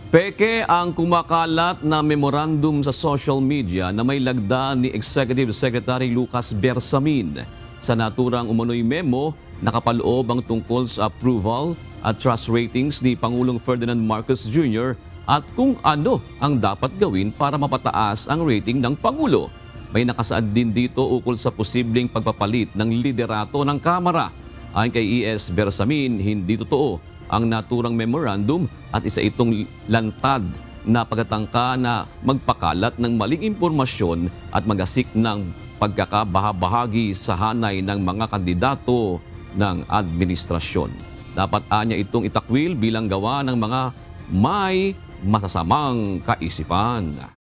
Peke ang kumakalat na memorandum sa social media na may lagda ni Executive Secretary Lucas Bersamin. Sa naturang umano'y memo, nakapaloob ang tungkol sa approval at trust ratings ni Pangulong Ferdinand Marcos Jr. at kung ano ang dapat gawin para mapataas ang rating ng Pangulo. May nakasaad din dito ukol sa posibleng pagpapalit ng liderato ng Kamara. Ayon kay E.S. Bersamin, hindi totoo ang naturang memorandum at isa itong lantad na pagtatangka na magpakalat ng maling impormasyon at magasik ng pagkakabahabahagi sa hanay ng mga kandidato ng administrasyon. Dapat anya itong itakwil bilang gawa ng mga may masasamang kaisipan.